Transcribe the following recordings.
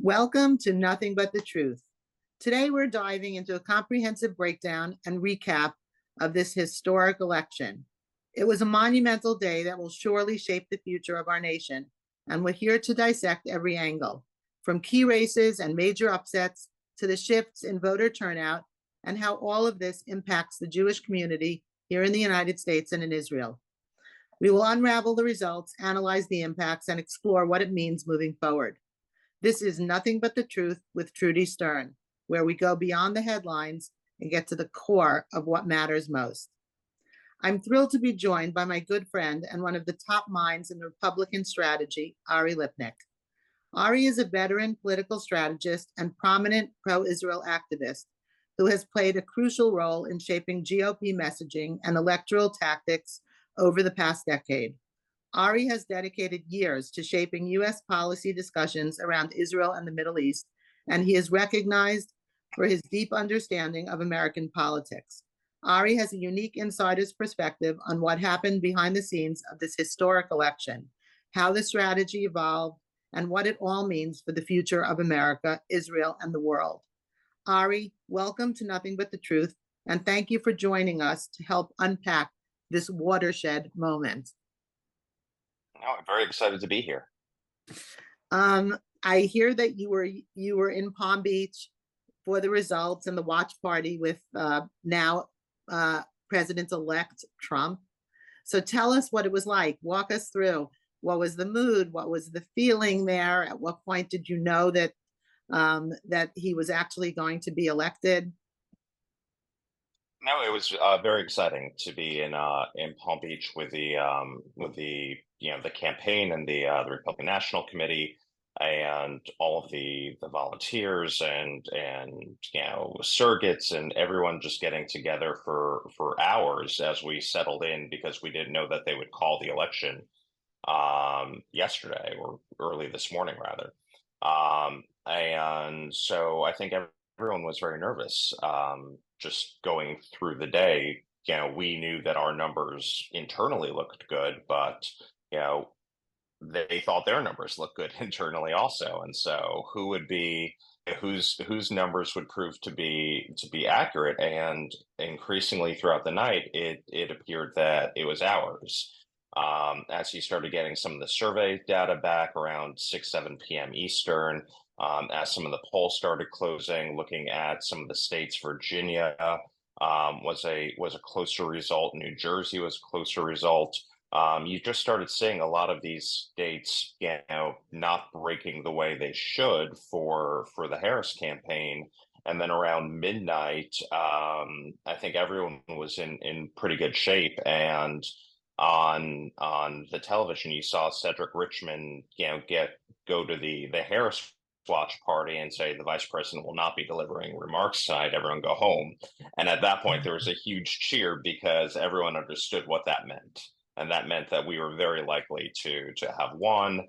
Welcome to Nothing But the Truth. Today, we're diving into a comprehensive breakdown and recap of this historic election. It was a monumental day that will surely shape the future of our nation, and we're here to dissect every angle, from key races and major upsets to the shifts in voter turnout and how all of this impacts the Jewish community here in the United States and in Israel. We will unravel the results, analyze the impacts, and explore what it means moving forward. This is Nothing But the Truth with Trudy Stern, where we go beyond the headlines and get to the core of what matters most. I'm thrilled to be joined by my good friend and one of the top minds in Republican strategy, Arie Lipnick. Arie is a veteran political strategist and prominent pro-Israel activist who has played a crucial role in shaping GOP messaging and electoral tactics over the past decade. Arie has dedicated years to shaping U.S. policy discussions around Israel and the Middle East, and he is recognized for his deep understanding of American politics. Arie has a unique insider's perspective on what happened behind the scenes of this historic election, how the strategy evolved, and what it all means for the future of America, Israel, and the world. Arie, welcome to Nothing But the Truth, and thank you for joining us to help unpack this watershed moment. No, I'm very excited to be here. I hear that you were in Palm Beach for the results and the watch party with now President-elect Trump. So tell us what it was like. Walk us through. What was the mood? What was the feeling there? At what point did you know that that he was actually going to be elected? No, it was very exciting to be in Palm Beach with the the campaign and the Republican National Committee and all of the volunteers and surrogates and everyone just getting together for hours as we settled in because we didn't know that they would call the election yesterday or early this morning rather. And so I think everyone was very nervous. Just going through the day, we knew that our numbers internally looked good, but they thought their numbers looked good internally also. And so whose numbers would prove to be accurate? And increasingly throughout the night, it appeared that it was ours. As he started getting some of the survey data back around 7 p.m. Eastern, as some of the polls started closing, looking at some of the states, Virginia was a closer result. New Jersey was a closer result. You just started seeing a lot of these states, not breaking the way they should for the Harris campaign. And then around midnight, I think everyone was in pretty good shape. And on the television, you saw Cedric Richmond, go to the Harris watch party and say the vice president will not be delivering remarks tonight. Everyone go home. And at that point, there was a huge cheer because everyone understood what that meant. And that meant that we were very likely to have won.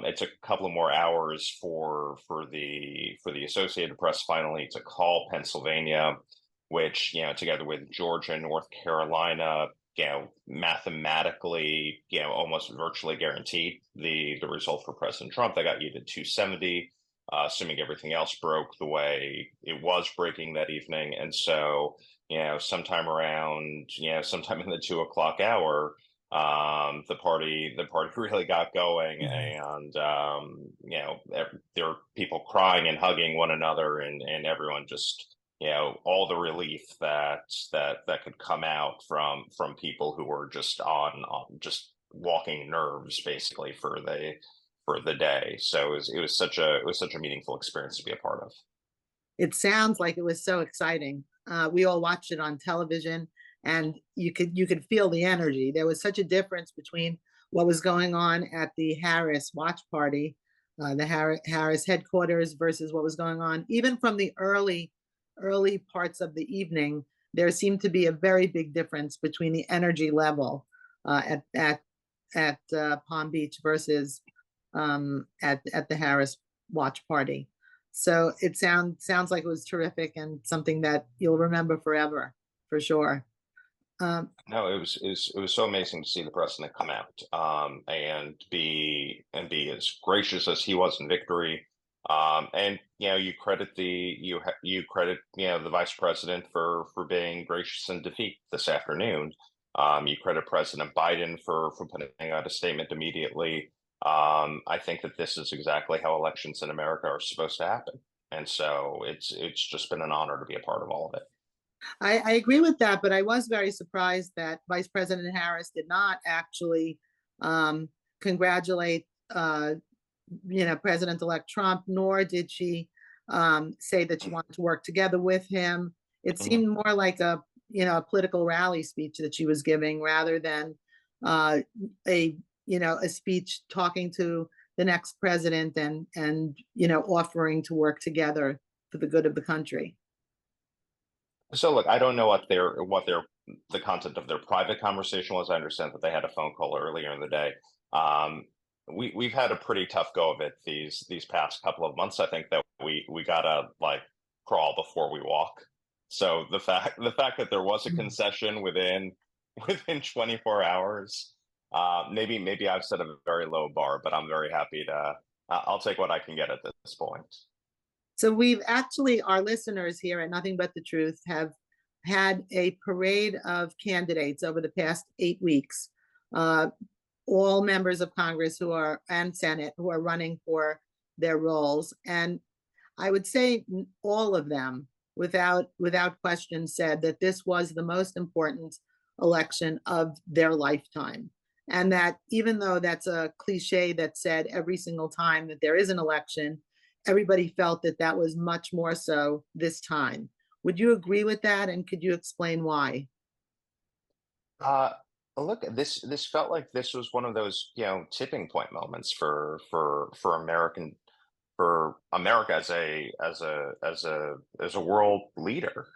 It took a couple of more hours for the Associated Press finally to call Pennsylvania, which, together with Georgia and North Carolina, mathematically, almost virtually guaranteed the result for President Trump. They got you to 270, assuming everything else broke the way it was breaking that evening. And so, sometime in the 2 o'clock hour, the party really got going, and there were people crying and hugging one another, and everyone just, all the relief that could come out from people who were just on just walking nerves basically for the day. So it was such a meaningful experience to be a part of. It sounds like it was so exciting. We all watched it on television, and you could feel the energy. There was such a difference between what was going on at the Harris watch party, the Harris headquarters, versus what was going on even from the early parts of the evening. There seemed to be a very big difference between the energy level at Palm Beach versus at the Harris watch party. So it sounds like it was terrific and something that you'll remember forever, for sure. No, it was so amazing to see the president come out and be as gracious as he was in victory, And you credit you credit the vice president for being gracious in defeat this afternoon. You credit President Biden for putting out a statement immediately. I think that this is exactly how elections in America are supposed to happen, and so it's just been an honor to be a part of all of it. I agree with that, but I was very surprised that Vice President Harris did not actually um, congratulate, President-elect Trump, nor did she say that she wanted to work together with him. It Mhm. seemed more like a political rally speech that she was giving rather than uh, a speech talking to the next president and offering to work together for the good of the country. So look, I don't know what their the content of their private conversation was. I understand that they had a phone call earlier in the day. Um, we've had a pretty tough go of it these past couple of months. I think that we gotta like crawl before we walk. So the fact that there was a concession within within 24 hours, maybe I've set a very low bar, but I'm very happy to. I'll take what I can get at this point. So we've actually, our listeners here at Nothing But the Truth have had a parade of candidates over the past 8 weeks. Uh, all members of Congress who are and Senate who are running for their roles, and I would say all of them, without question, said that this was the most important election of their lifetime, and that even though that's a cliche that's said every single time that there is an election, everybody felt that that was much more so this time. Would you agree with that? And could you explain why? Uh, Look, this felt like this was one of those tipping point moments for America as a world leader.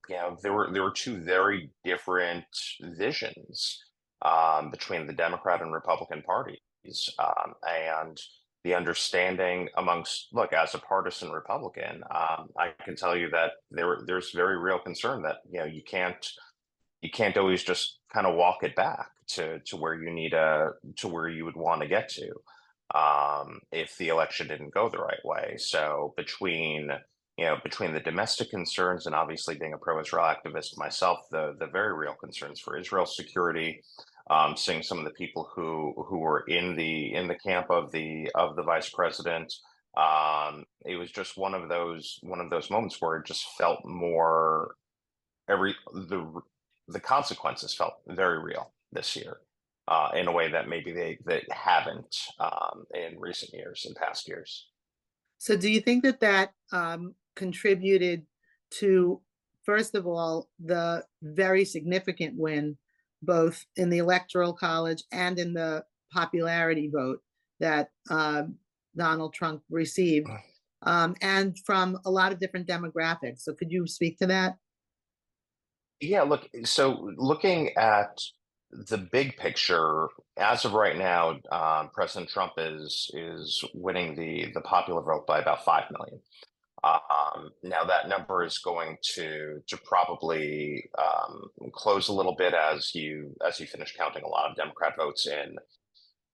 There were two very different visions between the Democrat and Republican parties, and the understanding amongst look as a partisan Republican, I can tell you that there's very real concern that you can't always just kind of walk it back to where to where you would want to get to if the election didn't go the right way. So between the domestic concerns and obviously being a pro-Israel activist myself, the very real concerns for Israel's security, seeing some of the people who were in the camp of the vice president. It was just one of those moments where it just felt more every the consequences felt very real this year in a way that maybe they haven't in recent years, in past years. So, do you think that that contributed to, first of all, the very significant win, both in the Electoral College and in the popularity vote that Donald Trump received, and from a lot of different demographics? So, could you speak to that? Yeah, look, so looking at the big picture, as of right now, President Trump is winning the popular vote by about 5 million. Now that number is going to probably close a little bit as you finish counting a lot of Democrat votes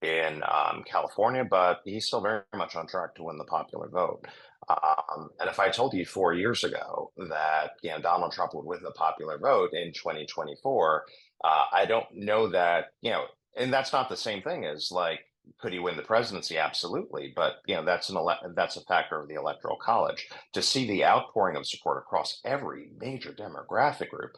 in California, but he's still very much on track to win the popular vote. And if I told you 4 years ago that Donald Trump would win the popular vote in 2024, I don't know that and that's not the same thing as like could he win the presidency? Absolutely, but that's a factor of the electoral college. To see the outpouring of support across every major demographic group.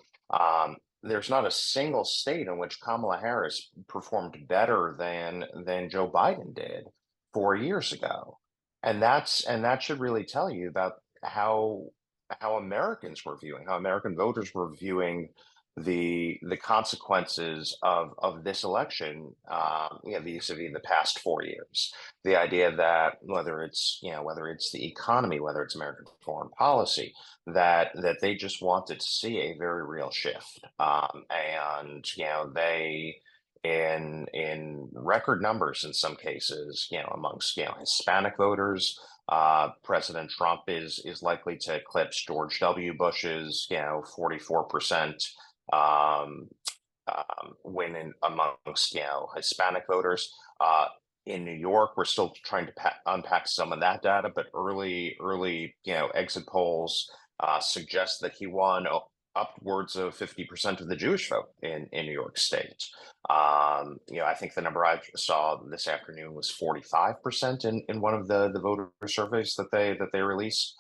There's not a single state in which Kamala Harris performed better than Joe Biden did 4 years ago, and that should really tell you about how how American voters were viewing the consequences of this election, vis-a-vis the past 4 years. The idea that whether it's the economy, whether it's American foreign policy, that they just wanted to see a very real shift, and in record numbers in some cases, amongst Hispanic voters. President Trump is likely to eclipse George W. Bush's 44% um, win amongst Hispanic voters. In New York, we're still trying to unpack some of that data, but early, exit polls suggest that he won upwards of 50% of the Jewish vote in New York State. I think the number I saw this afternoon was 45% in one of the voter surveys that they released.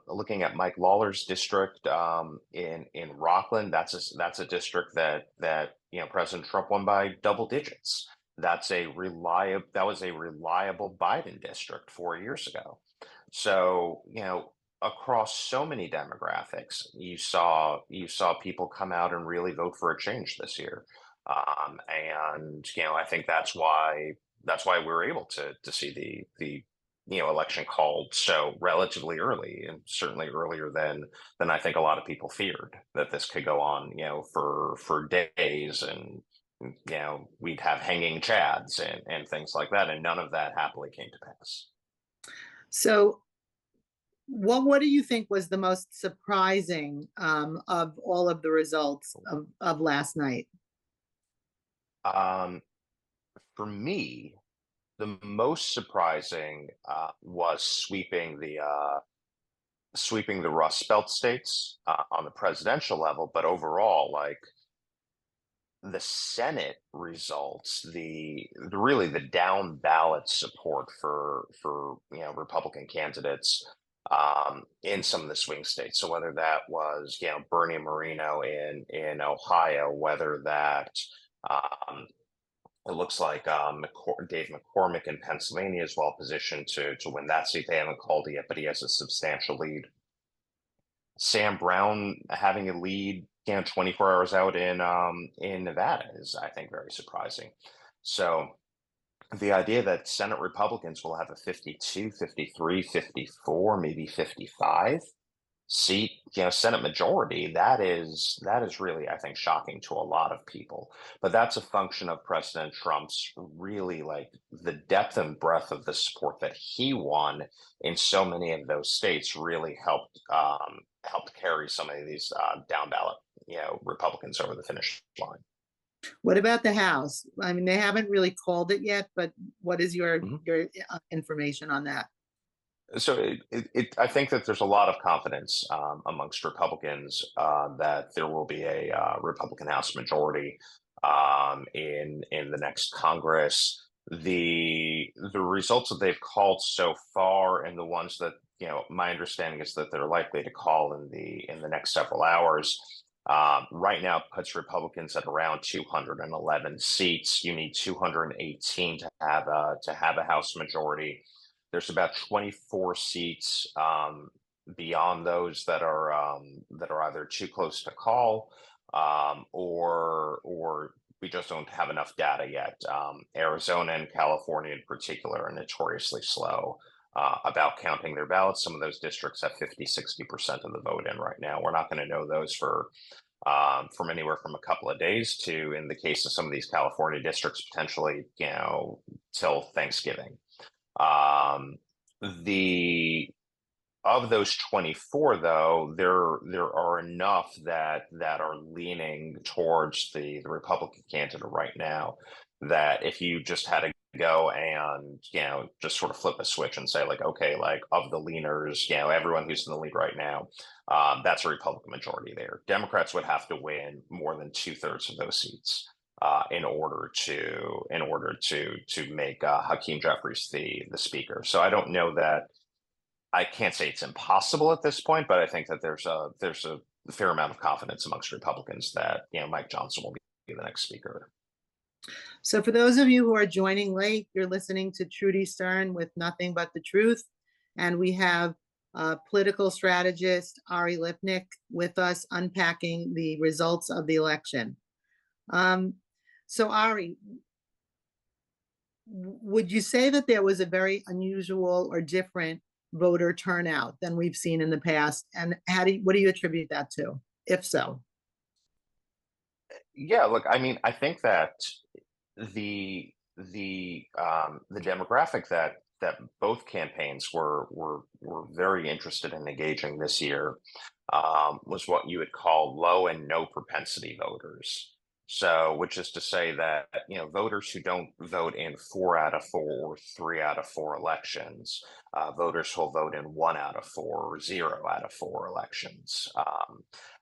Looking at Mike Lawler's district in Rockland, that's a district that President Trump won by double digits. That was a reliable Biden district 4 years ago. So, across so many demographics, you saw people come out and really vote for a change this year. And I think that's why we were able to see the election called so relatively early, and certainly earlier than I think a lot of people feared that this could go on, for days, and we'd have hanging chads and things like that, and none of that happily came to pass. So, what do you think was the most surprising of all of the results of last night? Um, for me, the most surprising was sweeping the Rust Belt states on the presidential level, but overall, like the Senate results, really the down ballot support for Republican candidates in some of the swing states. So whether that was Bernie Moreno in Ohio, whether that it looks like Dave McCormick in Pennsylvania is well positioned to win that seat. They haven't called it yet, but he has a substantial lead. Sam Brown having a lead, 24 hours out in Nevada is, I think, very surprising. So the idea that Senate Republicans will have a 52, 53, 54, maybe 55 seat, Senate majority, that is really, I think, shocking to a lot of people. But that's a function of President Trump's really, like, the depth and breadth of the support that he won in so many of those states really helped carry some of these down ballot Republicans over the finish line. What about the House? I mean, they haven't really called it yet, but what is your Mhm. your information on that? So I think that there's a lot of confidence amongst Republicans that there will be a Republican House majority in the next Congress. The results that they've called so far, and the ones that my understanding is that they're likely to call in the next several hours. Right now, puts Republicans at around 211 seats. You need 218 to have a House majority. There's about 24 seats beyond those that are either too close to call, or we just don't have enough data yet. Arizona and California in particular are notoriously slow about counting their ballots. Some of those districts have 50, 60% of the vote in right now. We're not going to know those from anywhere from a couple of days to, in the case of some of these California districts, potentially, till Thanksgiving. The Of those 24, though, there are enough that are leaning towards the Republican candidate right now, that if you just had to go and just sort of flip a switch and say, like, okay, like, of the leaners, everyone who's in the lead right now, that's a Republican majority there. Democrats would have to win more than 2/3 of those seats in order to make Hakeem Jeffries the speaker. So I don't know that. I can't say it's impossible at this point, but I think that there's a fair amount of confidence amongst Republicans that Mike Johnson will be the next speaker. So, for those of you who are joining late, you're listening to Trudy Stern with Nothing But the Truth, and we have political strategist Arie Lipnick with us unpacking the results of the election. So, Arie, would you say that there was a very unusual or different voter turnout than we've seen in the past? And what do you attribute that to, if so? Yeah, look, I mean, I think that the demographic that both campaigns were very interested in engaging this year was what you would call low and no propensity voters. So, which is to say that, voters who don't vote in 4 out of 4 or 3 out of 4 elections, voters will vote in 1 out of 4 or 0 out of 4 elections.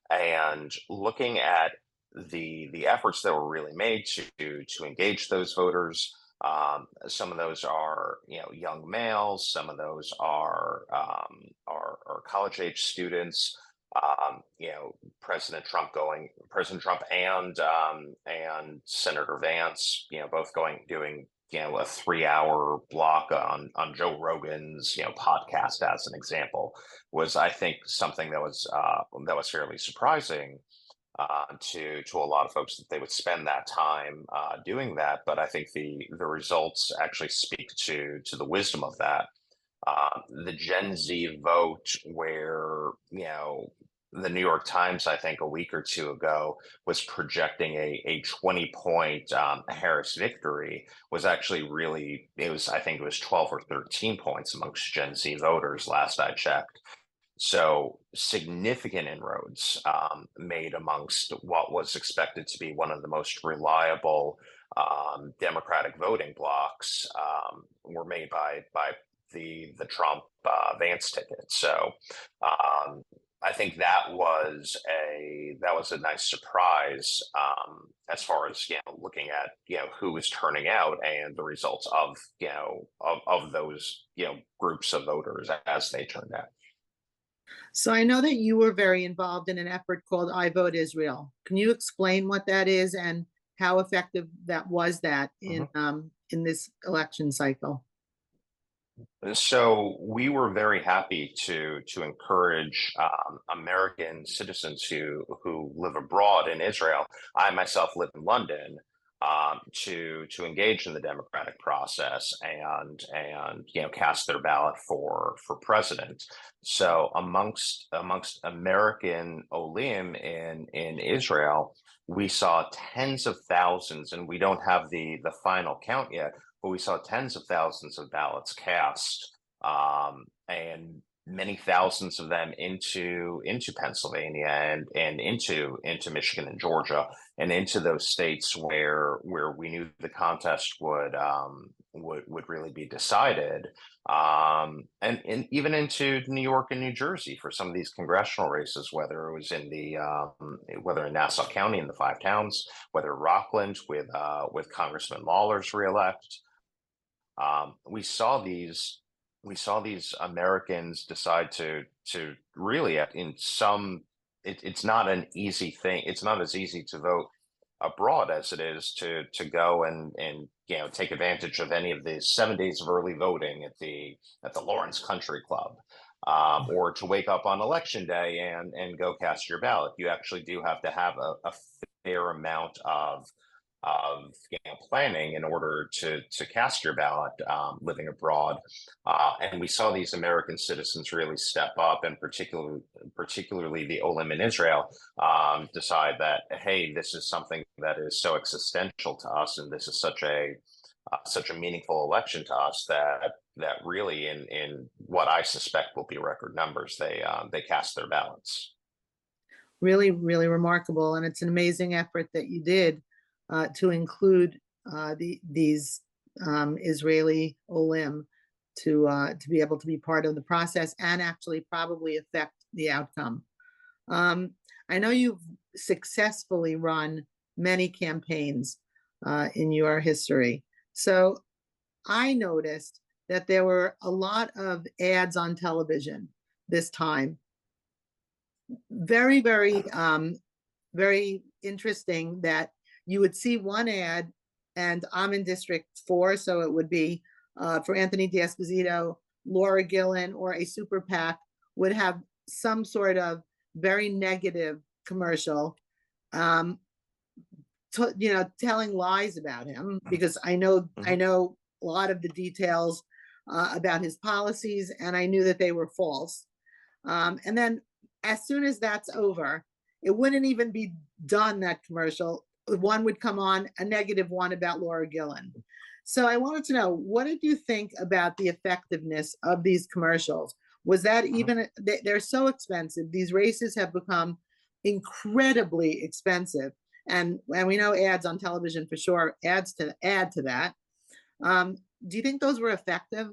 And looking at the efforts that were really made to engage those voters, some of those are, young males, some of those are college age students. President Trump and Senator Vance, both doing a 3 hour block on Joe Rogan's podcast as an example, was, I think, something that was fairly surprising to a lot of folks, that they would spend that time doing that. But I think the results actually speak to the wisdom of that. The Gen Z vote, where the New York Times, I think a week or two ago, was projecting a 20-point Harris victory, was actually really, I think it was 12 or 13 points amongst Gen Z voters last I checked. So significant inroads made amongst what was expected to be one of the most reliable Democratic voting blocs, were made by the Trump Vance ticket. So I think that was a nice surprise, as far as looking at who was turning out and the results of those groups of voters as they turned out. So I know that you were very involved in an effort called I Vote Israel. Can you explain what that is and how effective that was in this election cycle? So we were very happy to encourage American citizens who live abroad in Israel. I myself live in London. To engage in the democratic process and cast their ballot for president. So amongst American Olim in Israel, we saw tens of thousands, and we don't have the final count yet, but we saw tens of thousands of ballots cast, and many thousands of them into Pennsylvania and into Michigan and Georgia, and into those states where we knew the contest would really be decided, and even into New York and New Jersey for some of these congressional races, whether it was whether in Nassau County in the five towns, whether Rockland with Congressman Lawler's reelect. We saw these Americans decide to really, it's not an easy thing. It's not as easy to vote abroad as it is to go and take advantage of any of the 7 days of early voting at the Lawrence Country Club, or to wake up on election day and go cast your ballot. You actually do have to have a fair amount of planning in order to cast your ballot living abroad, and we saw these American citizens really step up, and particularly the Olim in Israel, decide that, hey, this is something that is so existential to us, and this is such a meaningful election to us, that really in what I suspect will be record numbers, they cast their ballots. Really, really remarkable, and it's an amazing effort that you did to include these Israeli Olim to be able to be part of the process and actually probably affect the outcome. I know you've successfully run many campaigns in your history. So I noticed that there were a lot of ads on television this time. Very, very, very interesting that you would see one ad, and I'm in District 4, so it would be for Anthony D'Esposito, Laura Gillen, or a super PAC would have some sort of very negative commercial, telling lies about him, because I know a lot of the details about his policies, and I knew that they were false. And then as soon as that's over, it wouldn't even be done, that commercial. One would come on, a negative one about Laura Gillen. So I wanted to know, what did you think about the effectiveness of these commercials? Was that even, they're so expensive. These races have become incredibly expensive. and we know ads on television for sure adds to add to that. Um, do you think those were effective?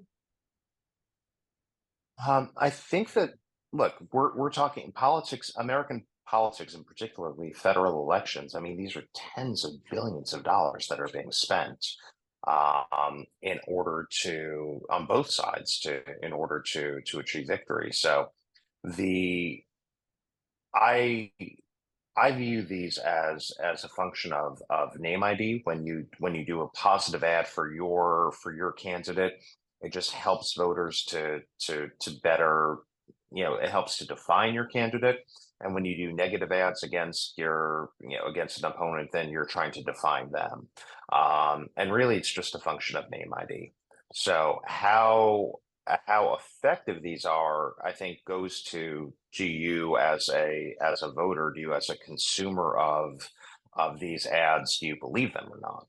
I think that look, we're talking politics, American politics, and particularly federal elections. I mean, these are tens of billions of dollars that are being spent in order to on both sides to in order to achieve victory. So the I I view these as a function of name ID. When you do a positive ad for your candidate, it just helps voters to better, it helps to define your candidate. And when you do negative ads against against an opponent, then you're trying to define them. And really, it's just a function of name ID. So how effective these are, I think, goes to you as a voter, do you as a consumer of these ads, do you believe them or not?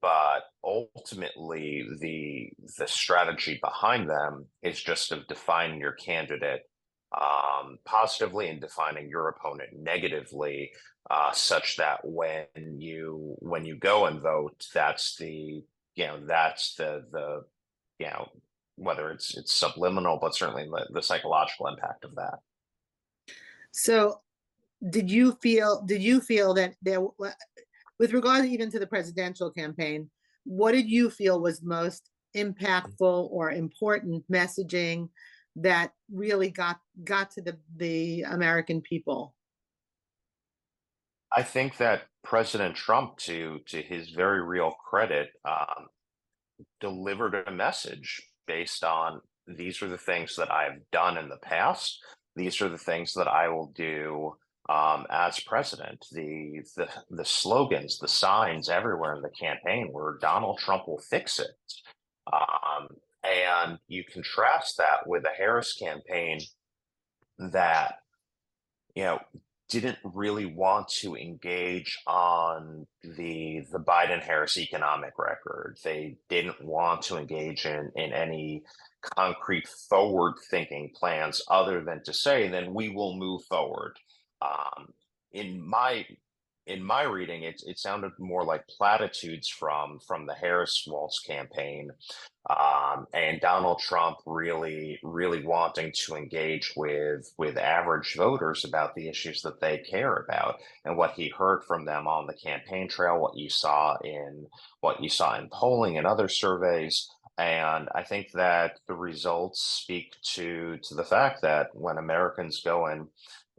But ultimately, the strategy behind them is just of defining your candidate positively and defining your opponent negatively, such that when you go and vote, that's the you know whether it's subliminal, but certainly the psychological impact of that. So did you feel that there, with regard even to the presidential campaign, what did you feel was most impactful or important messaging that really got to the American people? I think that President Trump, to his very real credit, delivered a message based on these are the things that I've done in the past. These are the things that I will do as president. The slogans, the signs everywhere in the campaign were Donald Trump will fix it. Um, and you contrast that with the Harris campaign that you know didn't really want to engage on the Biden Harris economic record. They didn't want to engage in any concrete forward thinking plans other than to say, then we will move forward. Um, in my in my reading, it sounded more like platitudes from the Harris Waltz campaign, and Donald Trump really wanting to engage with average voters about the issues that they care about and what he heard from them on the campaign trail, what you saw in polling and other surveys. And I think that the results speak to the fact that when Americans go and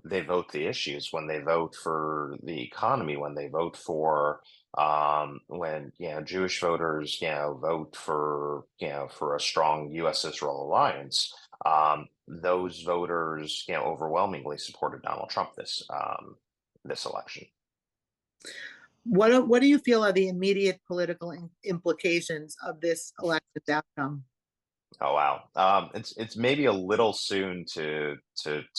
they vote the issues, when they vote for the economy, when they vote for when Jewish voters vote for for a strong U.S. Israel alliance, those voters overwhelmingly supported Donald Trump this election. What do you feel are the immediate political implications of this election's outcome? Oh wow, it's maybe a little soon to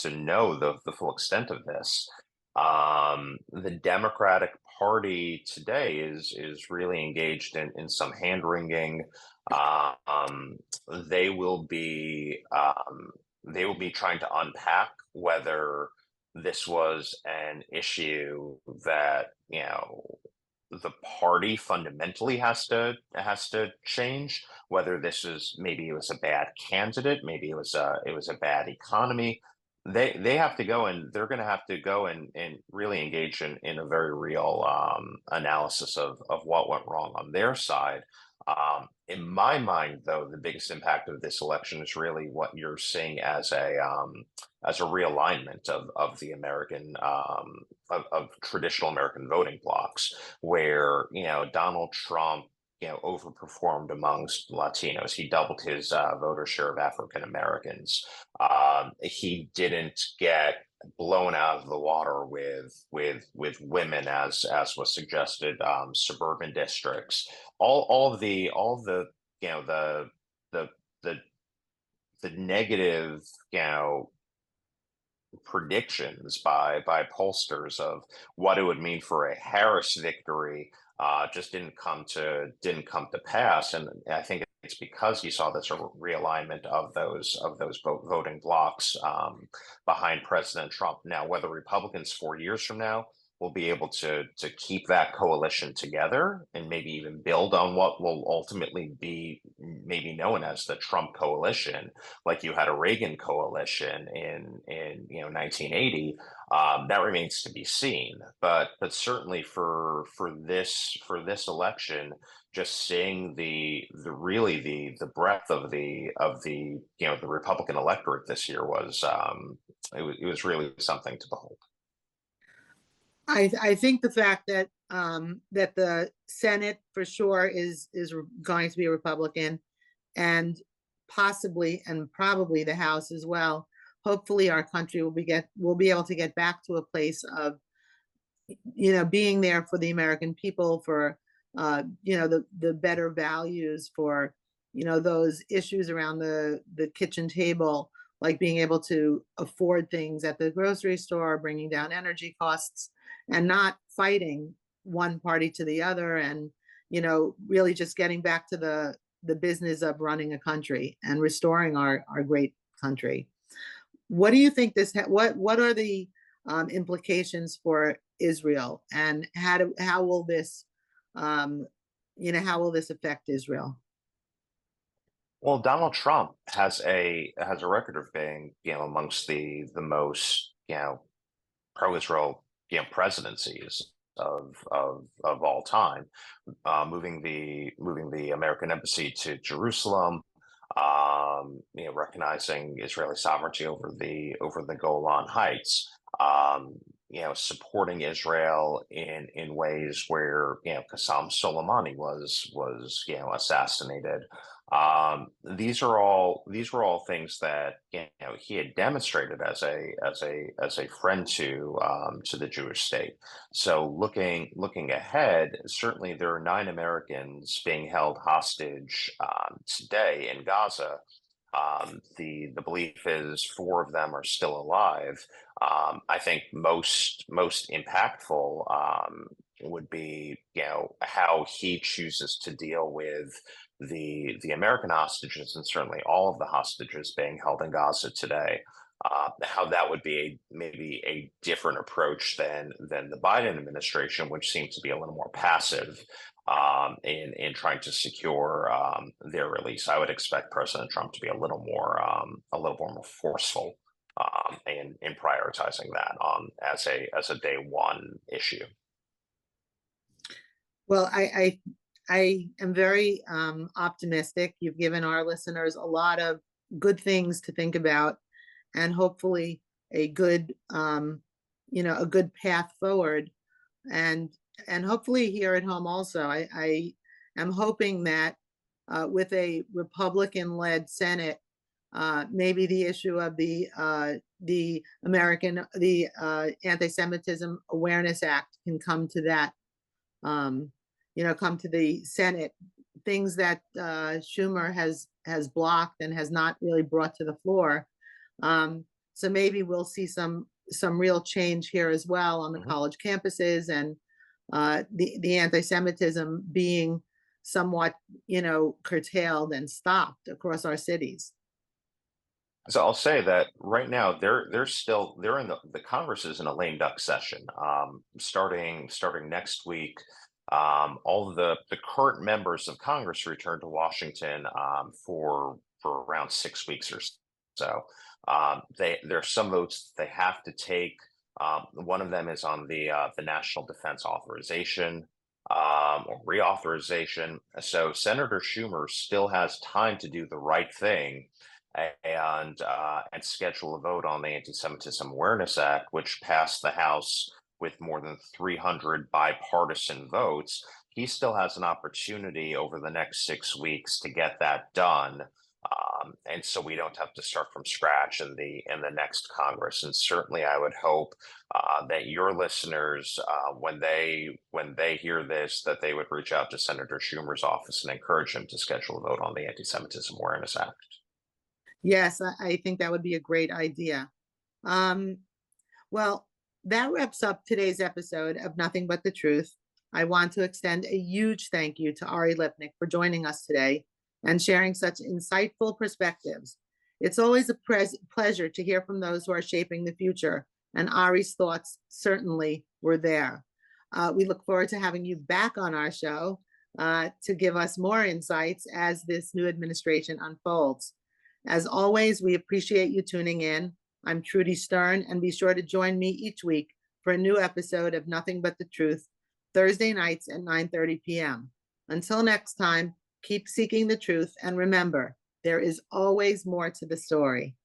know the full extent of this. The Democratic Party today is really engaged in some hand wringing. Um, they will be they will be trying to unpack whether this was an issue that the party fundamentally has to change, whether this is maybe it was a bad candidate, maybe it was a bad economy. They have to go and they're going to have to go and really engage in a very real analysis of what went wrong on their side. In my mind, though, the biggest impact of this election is really what you're seeing as a realignment of the American of traditional American voting blocks, where Donald Trump overperformed amongst Latinos. He doubled his voter share of African Americans. He didn't get blown out of the water with women as was suggested. Suburban districts, all the the the the negative predictions by pollsters of what it would mean for a Harris victory just didn't come to pass, and I think it's because you saw this realignment of those voting blocks behind President Trump. Now, whether Republicans 4 years from now will be able to keep that coalition together and maybe even build on what will ultimately be maybe known as the Trump coalition, like you had a Reagan coalition in 1980. That remains to be seen, but certainly for this election, just seeing the breadth of the Republican electorate this year was it was really something to behold. I think the fact that that the Senate for sure is going to be a Republican, and possibly and probably the House as well. Hopefully, our country will be able to get back to a place of being there for the American people, for the better values, for those issues around the kitchen table, like being able to afford things at the grocery store, bringing down energy costs, and not fighting one party to the other, and really just getting back to the business of running a country and restoring our great country. What do you think what are the implications for Israel, and how will this how will this affect Israel? Well, Donald Trump has a record of being, amongst the most, pro-Israel, presidencies of all time, moving the American embassy to Jerusalem, recognizing Israeli sovereignty over the Golan Heights, supporting Israel in ways where Qasem Soleimani was assassinated. These were all things that he had demonstrated as a friend to the Jewish state. So looking ahead, certainly there are 9 Americans being held hostage today in Gaza. The belief is 4 of them are still alive. I think most impactful would be how he chooses to deal with the American hostages, and certainly all of the hostages being held in Gaza today. How that would be maybe a different approach than the Biden administration, which seemed to be a little more passive in trying to secure their release. I would expect President Trump to be a little more forceful in prioritizing that as a day one issue. Well, I am very optimistic. You've given our listeners a lot of good things to think about, and hopefully a good a good path forward, and hopefully here at home also. I am hoping that with a Republican-led Senate, maybe the issue of the Anti-Semitism Awareness Act can come to that, come to the Senate. Things that Schumer has blocked and has not really brought to the floor. So maybe we'll see some real change here as well on the college campuses, and the anti-Semitism being somewhat, curtailed and stopped across our cities. So I'll say that right now they're in the Congress is in a lame duck session. Starting next week, all of the current members of Congress return to Washington for around 6 weeks or so. There's some votes they have to take. One of them is on the National Defense Authorization or reauthorization. So Senator Schumer still has time to do the right thing and schedule a vote on the Anti-Semitism Awareness Act, which passed the House with more than 300 bipartisan votes. He still has an opportunity over the next 6 weeks to get that done. And so we don't have to start from scratch in the next Congress. And certainly, I would hope that your listeners, when they hear this, that they would reach out to Senator Schumer's office and encourage him to schedule a vote on the Anti-Semitism Awareness Act. Yes, I think that would be a great idea. Well, that wraps up today's episode of Nothing But the Truth. I want to extend a huge thank you to Arie Lipnick for joining us today and sharing such insightful perspectives. It's always a pleasure to hear from those who are shaping the future, and Arie's thoughts certainly were there. We look forward to having you back on our show to give us more insights as this new administration unfolds. As always, we appreciate you tuning in. I'm Trudy Stern, and be sure to join me each week for a new episode of Nothing But the Truth, Thursday nights at 9:30 p.m. Until next time, keep seeking the truth, and remember, there is always more to the story.